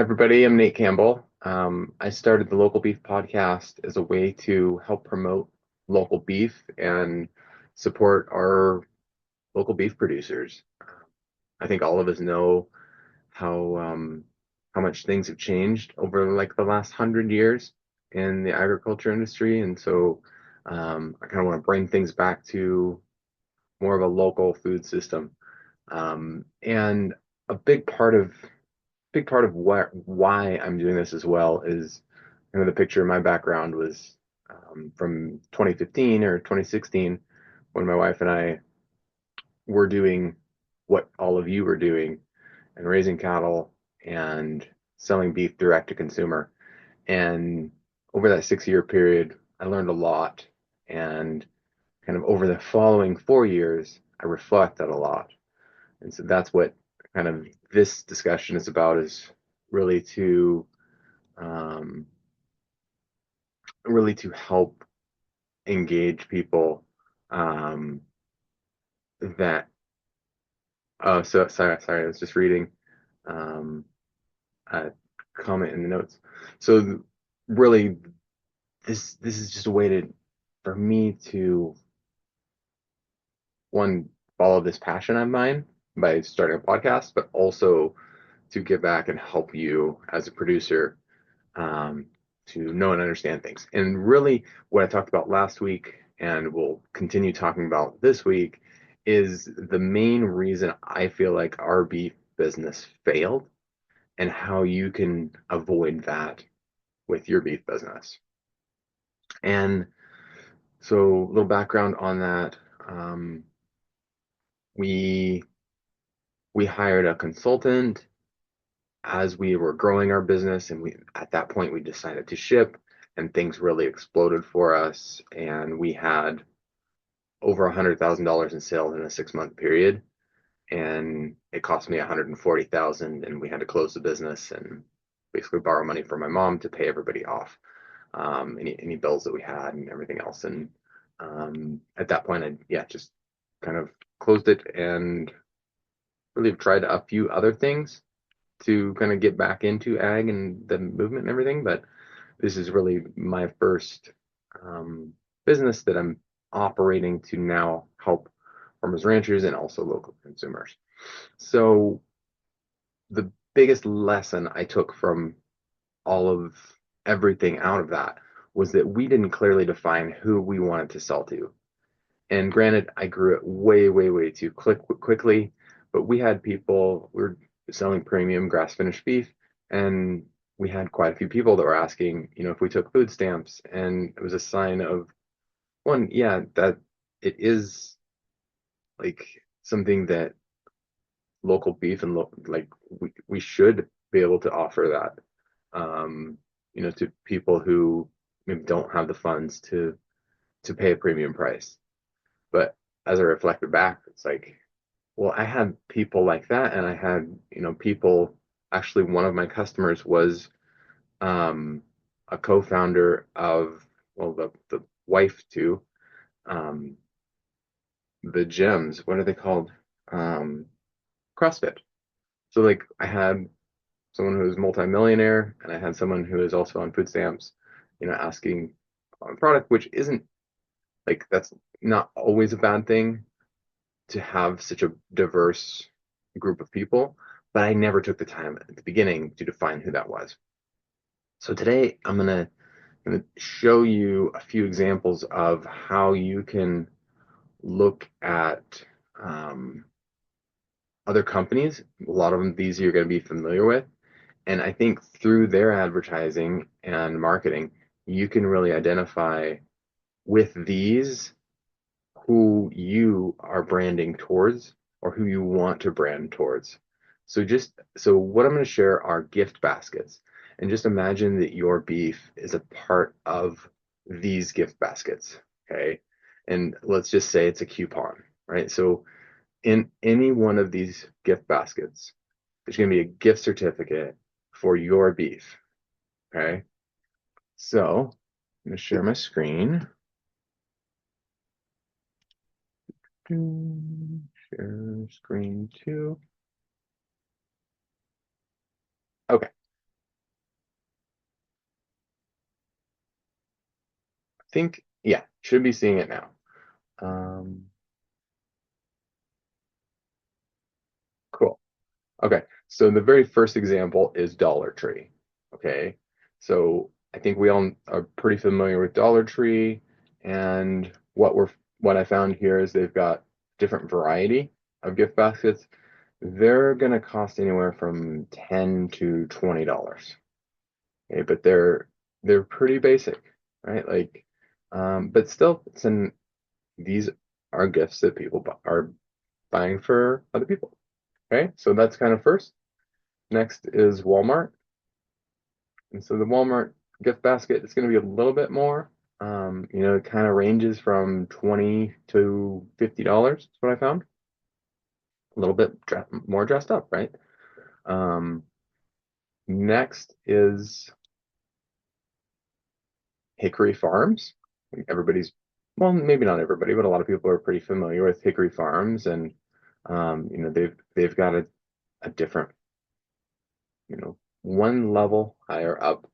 Hi, everybody. I'm Nate Campbell. I started the Local Beef podcast as a way to help promote local beef and support our local beef producers. I think all of us know how much things have changed over like the last 100 years in the agriculture industry, and so I kind of want to bring things back to more of a local food system. And a big part of why I'm doing this as well is the picture in my background was from 2015 or 2016 when my wife and I were doing what all of you were doing and raising cattle and selling beef direct to consumer. And over that 6 year period, I learned a lot. And kind of over the following 4 years, I reflected a lot. And so that's what kind of this discussion is about, is really to um, really to help engage people um, that so sorry, I was just reading um, a comment in the notes. So really, this is just a way to for me to, one, follow this passion of mine by starting a podcast, but also to give back and help you as a producer, um, to know and understand things. And really, what I talked about last week and we'll continue talking about this week is the main reason I feel like our beef business failed and how you can avoid that with your beef business. And so, a little background on that. Um, we we hired a consultant as we were growing our business, and we at that point we decided to ship, and things really exploded for us, and we had over $100,000 in sales in a 6 month period, and it cost me 140,000, and we had to close the business and basically borrow money from my mom to pay everybody off, any bills that we had and everything else. And at that point, I, yeah, just kind of closed it and really tried a few other things to kind of get back into ag and the movement and everything. But this is really my first um, business that I'm operating to now help farmers, ranchers, and also local consumers. So the biggest lesson I took from all of everything out of that was that we didn't clearly define who we wanted to sell to. And granted, I grew it way, way, way too quickly, but we were selling premium grass finished beef, and we had quite a few people that were asking, if we took food stamps, and it was a sign of, one, yeah, that it is like something that local beef and like we should be able to offer that, to people who maybe don't have the funds to pay a premium price. But as I reflected back, it's like, well, I had people like that, and I had, people. Actually, one of my customers was um, a co-founder of, well, the wife to um, the gyms. What are they called? Um, CrossFit. So like, I had someone who was multimillionaire, and I had someone who is also on food stamps, asking on a product, which isn't like, that's not always a bad thing to have such a diverse group of people, but I never took the time at the beginning to define who that was. So today I'm gonna show you a few examples of how you can look at um, other companies. A lot of them, these you're going to be familiar with, and I think through their advertising and marketing, you can really identify with these who you are branding towards or who you want to brand towards. So what I'm going to share are gift baskets. And just imagine that your beef is a part of these gift baskets. Okay. And let's just say it's a coupon, right? So in any one of these gift baskets, there's going to be a gift certificate for your beef. Okay. So I'm going to share my screen. Share screen two. Okay. think, yeah, should be seeing it now. Um, cool. Okay, so the very first example is Dollar Tree. Okay, so I think we all are pretty familiar with Dollar Tree, and what I found here is they've got different variety of gift baskets. They're gonna cost anywhere from $10 to $20. Okay, but they're pretty basic, right? Like, but still, these are gifts that people are buying for other people. Okay, so that's kind of first. Next is Walmart. And so the Walmart gift basket is going to be a little bit more. It kind of ranges from $20 to $50 is what I found. A little bit more dressed up, right? Um, Next is Hickory Farms. Everybody's, well, maybe not everybody, but a lot of people are pretty familiar with Hickory Farms, and they've got a different, one level higher up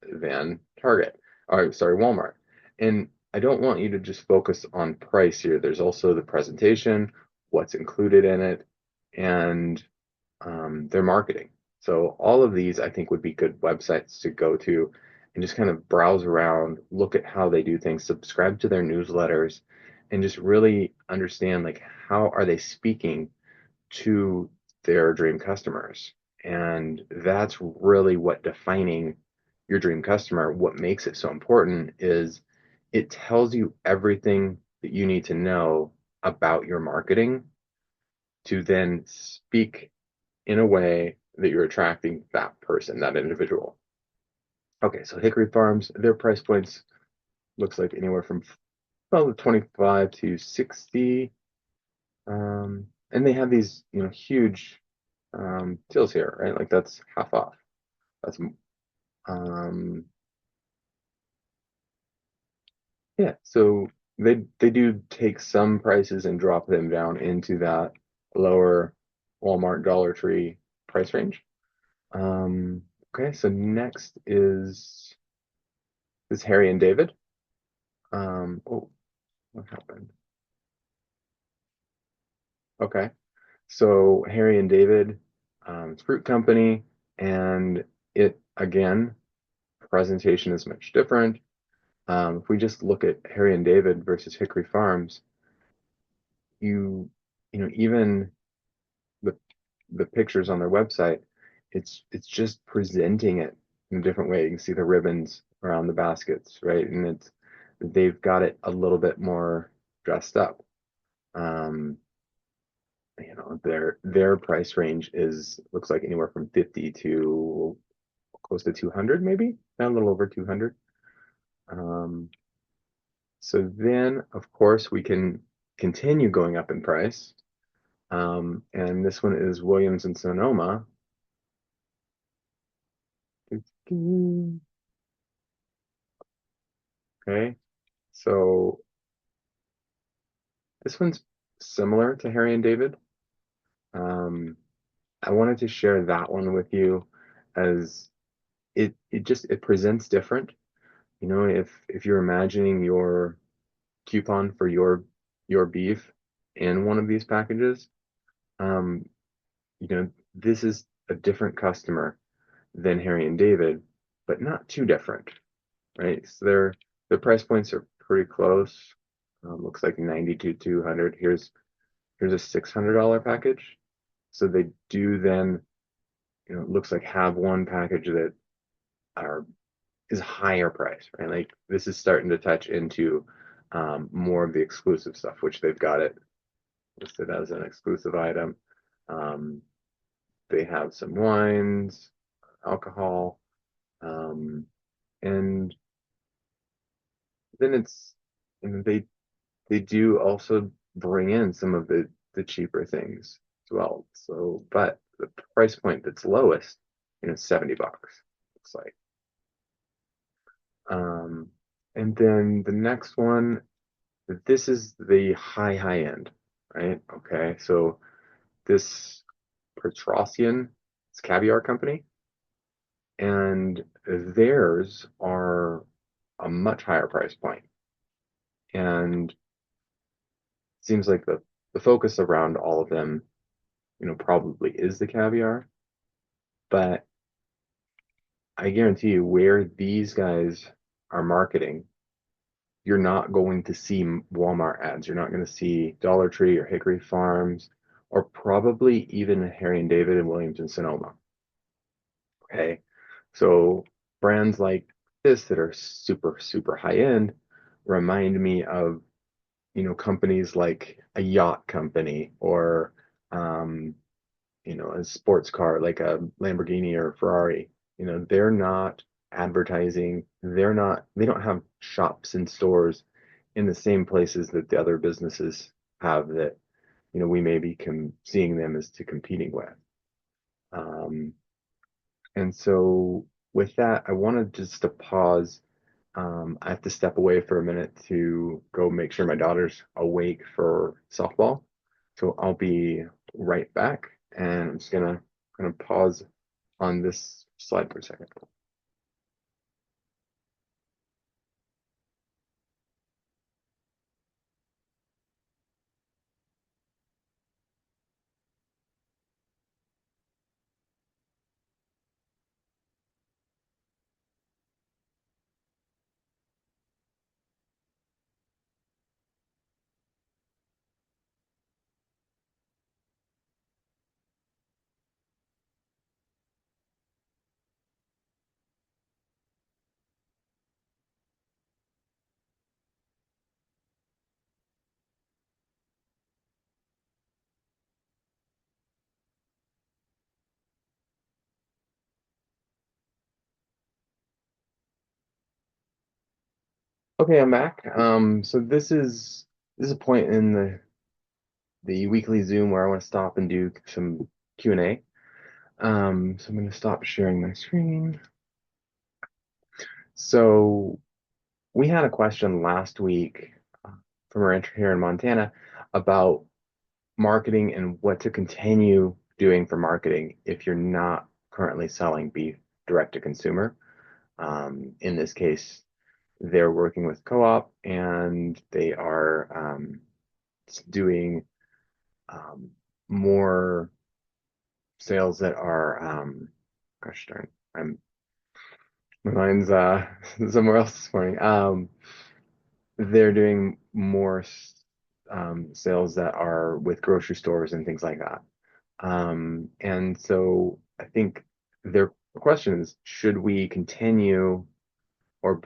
than Target, or sorry, Walmart. And I don't want you to just focus on price here. There's also the presentation, what's included in it, and their marketing. So all of these, I think, would be good websites to go to and just kind of browse around, look at how they do things, subscribe to their newsletters, and just really understand like how are they speaking to their dream customers. And that's really what defining your dream customer, what makes it so important is it tells you everything that you need to know about your marketing to then speak in a way that you're attracting that person, that individual. Okay, so Hickory Farms, their price points looks like anywhere from 25 to 60. And they have these, huge deals here, right? Like that's half off. That's um yeah, so they do take some prices and drop them down into that lower Walmart Dollar Tree price range. Um okay, so next is Harry and David. Oh, what happened? Okay. So Harry and David, it's a fruit company, and it again, presentation is much different. If we just look at Harry and David versus Hickory Farms, you even the the pictures on their website, it's just presenting it in a different way. You can see the ribbons around the baskets, right? And they've got it a little bit more dressed up. Um, their price range is looks like anywhere from 50 to close to 200, maybe a little over 200. Um, so then, of course, we can continue going up in price. And this one is Williams and Sonoma. Okay, so this one's similar to Harry and David. Um, I wanted to share that one with you as it presents different. If you're imagining your coupon for your beef in one of these packages, um, this is a different customer than Harry and David, but not too different, right? So their price points are pretty close. Looks like 90 to 200. Here's a $600 package. So they do then, it looks like have one package that are is higher price, right? Like this is starting to touch into more of the exclusive stuff, which they've got it listed as an exclusive item. Um, they have some wines, alcohol, um, and then they do also bring in some of the cheaper things as well. So, but the price point that's lowest, $70 looks like. Um, and then the next one, this is the high end, right? Okay, so this Petrosian, it's Caviar company, and theirs are. a much higher price point. And it seems like the focus around all of them, probably is the caviar, but I guarantee you where these guys are marketing, you're not going to see Walmart ads. You're not going to see Dollar Tree or Hickory Farms or probably even Harry and David and Williams and Sonoma. Okay. So brands like this that are super, super high end remind me of, companies like a yacht company or, um, a sports car like a Lamborghini or Ferrari. They're not advertising. They don't have shops and stores in the same places that the other businesses have that, we may be seeing them as to competing with. Um, and so with that, I wanted just to pause. I have to step away for a minute to go make sure my daughter's awake for softball. So I'll be right back. And I'm just gonna kind of pause on this slide for a second. Okay, I'm back. So this is a point in the weekly Zoom where I want to stop and do some Q&A. So I'm going to stop sharing my screen. So we had a question last week from a rancher here in Montana about marketing and what to continue doing for marketing if you're not currently selling beef direct to consumer. In this case, they're working with co-op and they are doing um, more sales that are gosh darn, my mind's somewhere else this morning. They're doing more sales that are with grocery stores and things like that. And so I think their question is, should we continue or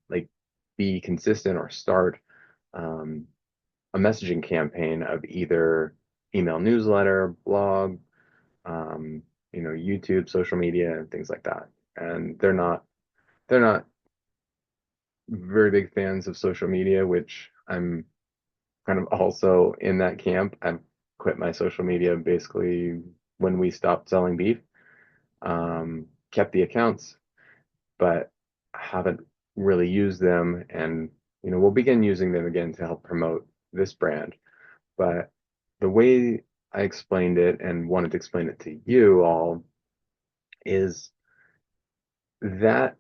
like be consistent or start um, a messaging campaign of either email newsletter, blog, um, YouTube, social media, and things like that. And they're not very big fans of social media, which I'm kind of also in that camp. I've quit my social media basically when we stopped selling beef. Kept the accounts, but haven't really used them. And, we'll begin using them again to help promote this brand. But the way I explained it and wanted to explain it to you all is that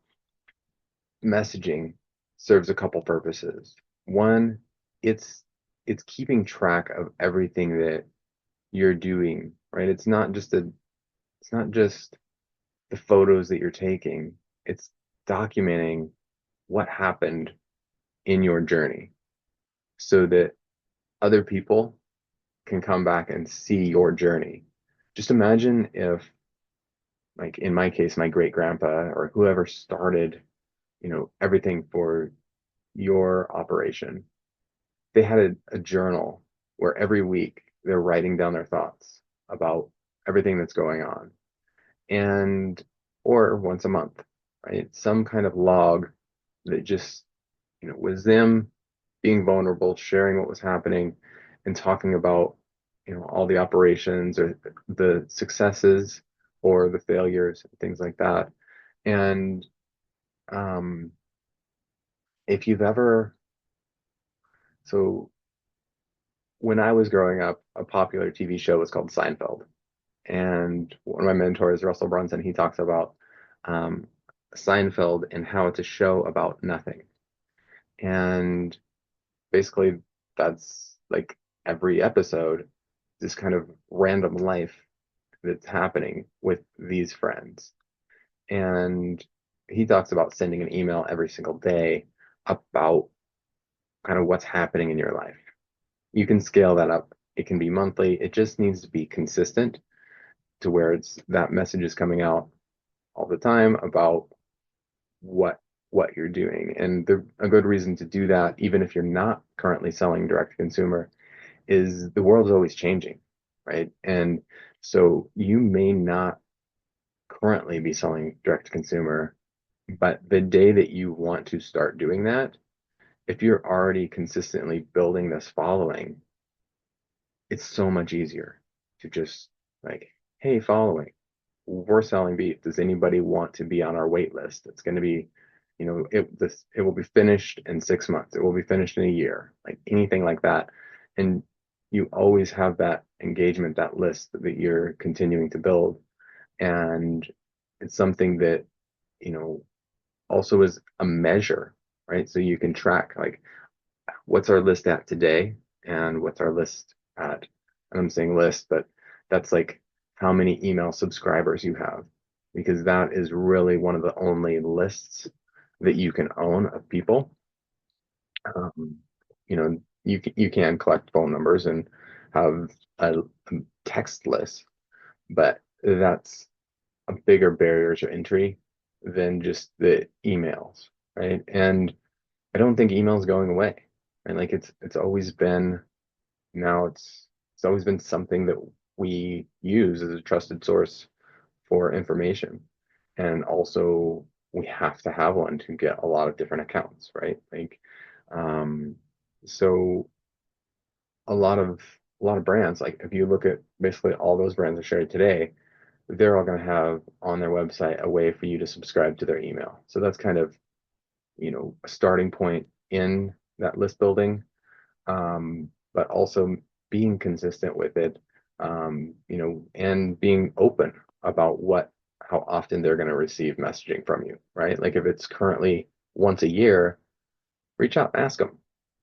messaging serves a couple purposes. One, it's it's keeping track of everything that you're doing, right? It's not just the photos that you're taking. It's documenting what happened in your journey so that other people can come back and see your journey. Just imagine if, like in my case, my great grandpa or whoever started, everything for your operation, they had a journal where every week they're writing down their thoughts about everything that's going on. And or once a month, right? Some kind of log that just, was them being vulnerable, sharing what was happening, and talking about, all the operations or the successes or the failures, things like that. And um, if you've ever, so when I was growing up, a popular TV show was called Seinfeld. And one of my mentors, Russell Brunson, he talks about Seinfeld and how it's a show about nothing. And basically, that's like every episode, this kind of random life that's happening with these friends. And he talks about sending an email every single day about kind of what's happening in your life. You can scale that up. It can be monthly. It just needs to be consistent to where it's that message is coming out all the time about what what you're doing. And a good reason to do that, even if you're not currently selling direct to consumer, is the world's always changing, right? And so you may not currently be selling direct to consumer, but the day that you want to start doing that, if you're already consistently building this following, it's so much easier to just like, hey, following, we're selling beef. Does anybody want to be on our wait list? It's going to be, it will be finished in 6 months. It will be finished in a year, like anything like that. And you always have that engagement, that list that you're continuing to build. And it's something that, you know, also is a measure, right? So you can track like what's our list at today and what's our list at, and I'm saying list, but that's like how many email subscribers you have, because that is really one of the only lists that you can own of people. Um, you can collect phone numbers and have a text list, but that's a bigger barrier to entry than just the emails, right? And I don't think email is going away. And like it's always been now it's always been something that we use as a trusted source for information. And also we have to have one to get a lot of different accounts, right? Like um so a lot of brands, like if you look at basically all those brands I shared today, they're all going to have on their website a way for you to subscribe to their email. So that's kind of, a starting point in that list building, but also being consistent with it, and being open about how often they're going to receive messaging from you, right? Like if it's currently once a year, reach out, ask them,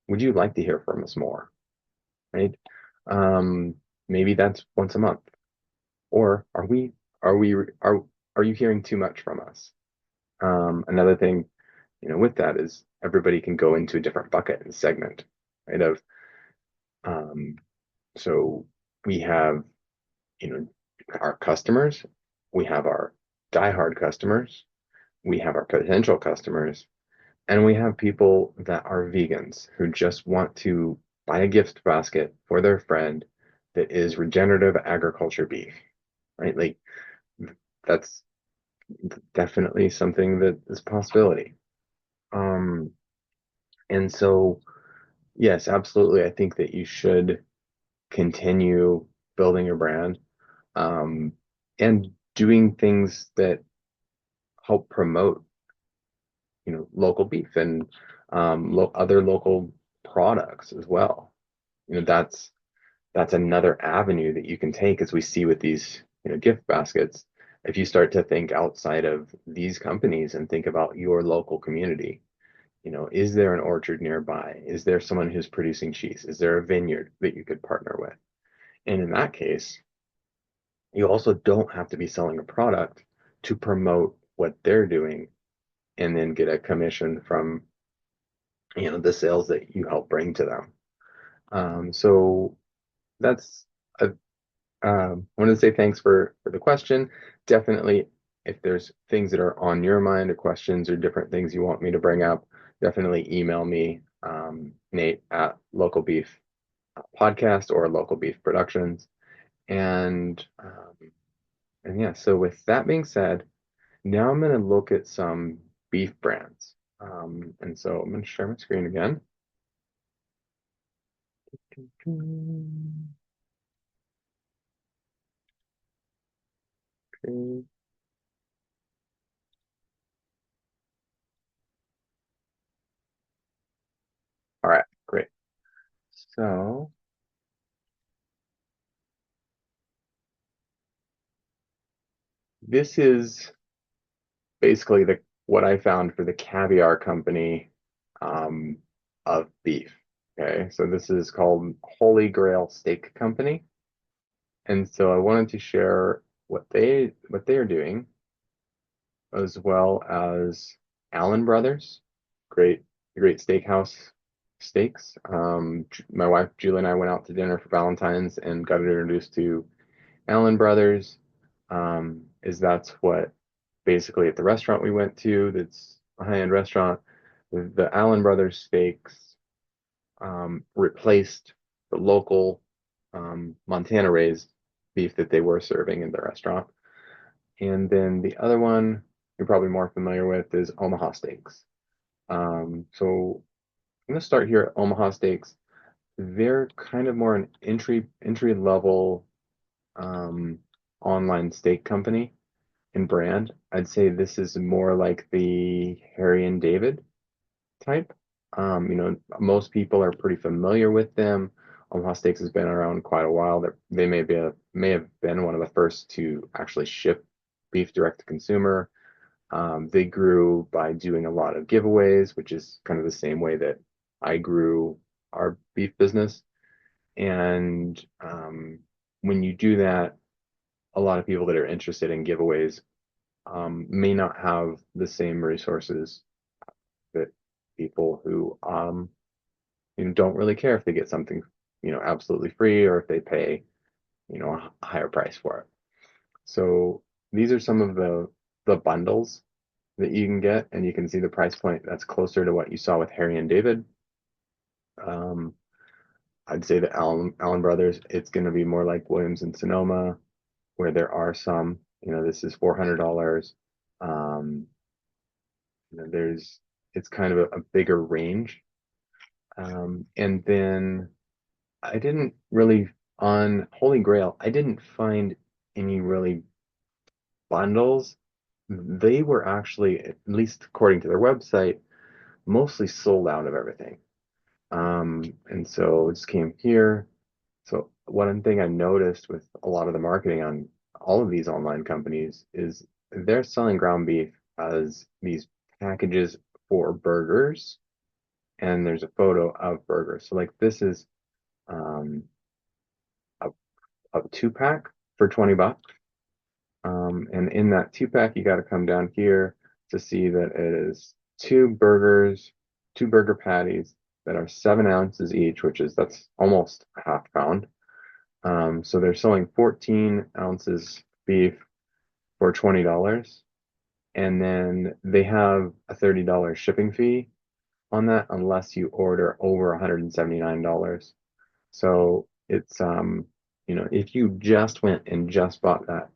would you like to hear from us more, right? Um, Maybe that's once a month, or are we, are you hearing too much from us? Another thing, with that is everybody can go into a different bucket and segment, right? Um, so we have, our customers, we have our diehard customers, we have our potential customers, and we have people that are vegans who just want to buy a gift basket for their friend that is regenerative agriculture beef, right? Like that's definitely something that is a possibility. Um, and so, yes, absolutely. I think that you should continue building your brand, um, and doing things that help promote, local beef and other local products as well. That's another avenue that you can take, as we see with these, gift baskets. If you start to think outside of these companies and think about your local community, is there an orchard nearby? Is there someone who's producing cheese? Is there a vineyard that you could partner with? And in that case, you also don't have to be selling a product to promote what they're doing and then get a commission from, the sales that you help bring to them. So that's a, I wanted to say thanks for the question. Definitely, if there's things that are on your mind or questions or different things you want me to bring up, definitely email me, Nate at Local Beef Podcast or Local Beef Productions. And yeah, so with that being said, now I'm going to look at some beef brands. And so I'm going to share my screen again. Okay. All right, great. So this is basically what I found for the Caviar company um, of beef. Okay, so this is called Holy Grail Steak Company, and so I wanted to share what they are doing, as well as Allen Brothers, great great steakhouse steaks. My wife Julie and I went out to dinner for Valentine's and got introduced to Allen Brothers. Is that's what basically at the restaurant we went to, that's a high-end restaurant, the Allen Brothers steaks replaced the local Montana raised beef that they were serving in the restaurant. And then the other one you're probably more familiar with is Omaha Steaks. So I'm going to start here at Omaha Steaks. They're kind of more an entry level um, online steak company and brand. I'd say this is more like the Harry and David type. Most people are pretty familiar with them. Omaha Steaks has been around quite a while. They may have been one of the first to actually ship beef direct to consumer. They grew by doing a lot of giveaways, which is kind of the same way that I grew our beef business. And when you do that, a lot of people that are interested in giveaways may not have the same resources that people who don't really care if they get something, absolutely free or if they pay, a higher price for it. So these are some of the bundles that you can get, and you can see the price point that's closer to what you saw with Harry and David. Um, I'd say that Allen Brothers, it's going to be more like Williams and Sonoma, where there are some, this is $400. Um, it's kind of a bigger range. And then I didn't really, on Holy Grail, I didn't find any really bundles. They were actually, at least according to their website, mostly sold out of everything. And so it just came here. So one thing I noticed with a lot of the marketing on all of these online companies is they're selling ground beef as these packages for burgers, and there's a photo of burgers. So like this is um, a, a two pack for 20 bucks. And in that two pack, you got to come down here to see that it is two burger patties that are 7 ounces each, that's almost a half pound. So they're selling 14 ounces beef for $20. And then they have a $30 shipping fee on that unless you order over $179. So it's if you just went and just bought that,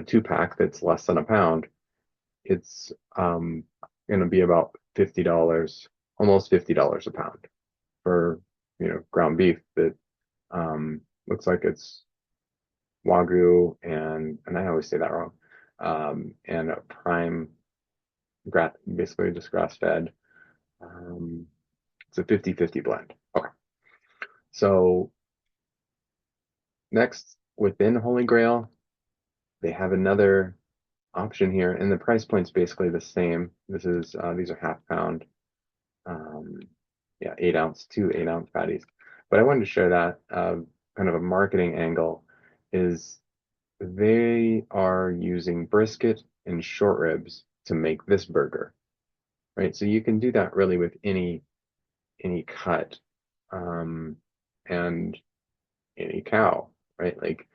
two pack that's less than a pound, it's going to be about $50, almost $50 a pound for, ground beef that looks like it's Wagyu and I always say that wrong, and a prime, basically just grass fed. Um, it's a 50-50 blend. Okay. So next, within Holy Grail, they have another option here, and the price point's basically the same. These are half pound, um, yeah, 8 ounce, 2 8 ounce patties. But I wanted to share that kind of a marketing angle is they are using brisket and short ribs to make this burger, right? So you can do that really with any cut, um, and any cow, right? Like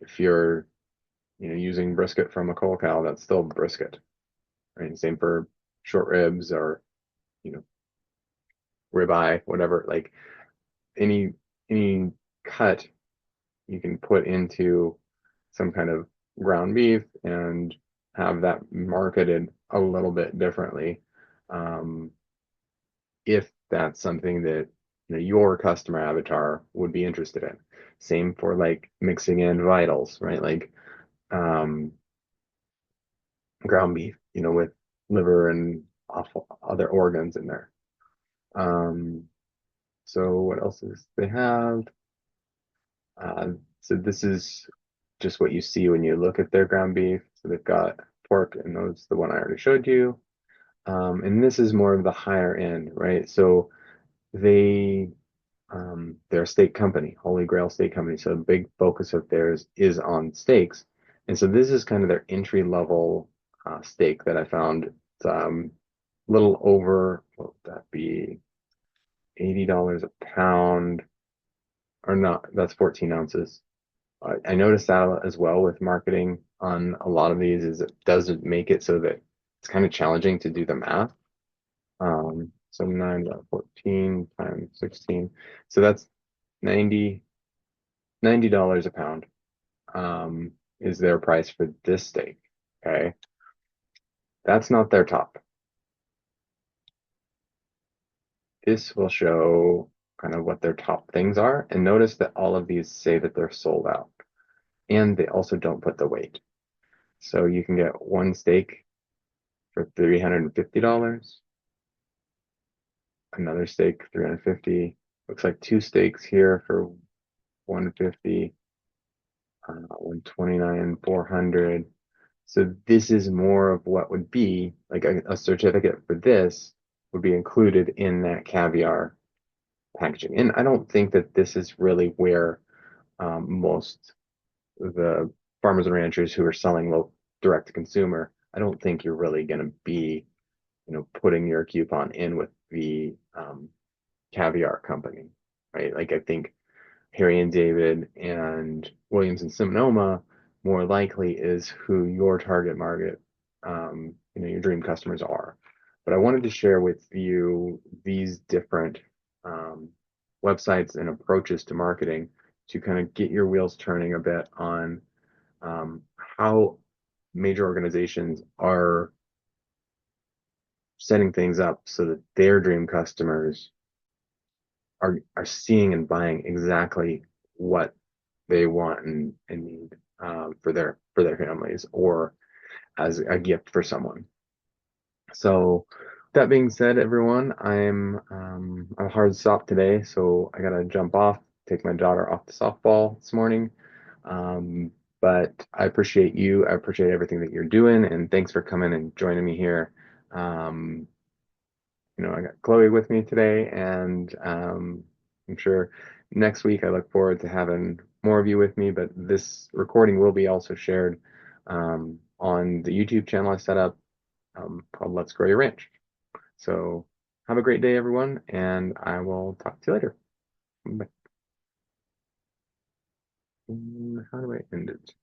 if you're using brisket from a cow cow, that's still brisket, right? Same for short ribs or you know ribeye, whatever. Like any any cut you can put into some kind of ground beef and have that marketed a little bit differently, um, if that's something that your customer avatar would be interested in. Same for like mixing in vitals, right? Like um, ground beef, with liver and awful other organs in there. Um, so what else is they have? So this is just what you see when you look at their ground beef. So they've got pork, and those the one I already showed you. And this is more of the higher end, right? So they they're a steak company, Holy Grail steak company. So a big focus of theirs is on steaks. And so this is kind of their entry level steak that I found. It's little over, what would that be? $80 a pound, or not, that's 14 ounces. I noticed that as well with marketing on a lot of these is it does make it so that it's kind of challenging to do the math. So 9 14 times 16. So that's 90 $90 a pound is their price for this steak. Okay. That's not their top. This will show kind of what their top things are. And notice that all of these say that they're sold out. And they also don't put the weight. So you can get one steak for $350, another steak 350. Looks like two steaks here for 150, 129, 400. So this is more of what would be like a certificate for this would be included in that caviar packaging. And I don't think that this is really where most of the farmers and ranchers who are selling low direct to consumer, I don't think you're really going to be, putting your coupon in with the caviar company, right? Like I think Harry and David and Williams and Sonoma more likely is who your target market, your dream customers are. But I wanted to share with you these different um, websites and approaches to marketing to kind of get your wheels turning a bit on how major organizations are setting things up so that their dream customers are seeing and buying exactly what they want and need for their families or as a gift for someone. So that being said, everyone, I'm a hard stop today, so I gotta jump off, take my daughter off to softball this morning. Um, but I appreciate you. I appreciate everything that you're doing, and thanks for coming and joining me here. Um, I got Chloe with me today, and I'm sure next week I look forward to having more of you with me. But this recording will be also shared on the YouTube channel I set up called Let's Grow Your Ranch. So have a great day, everyone, and I will talk to you later. Bye. How do I end it?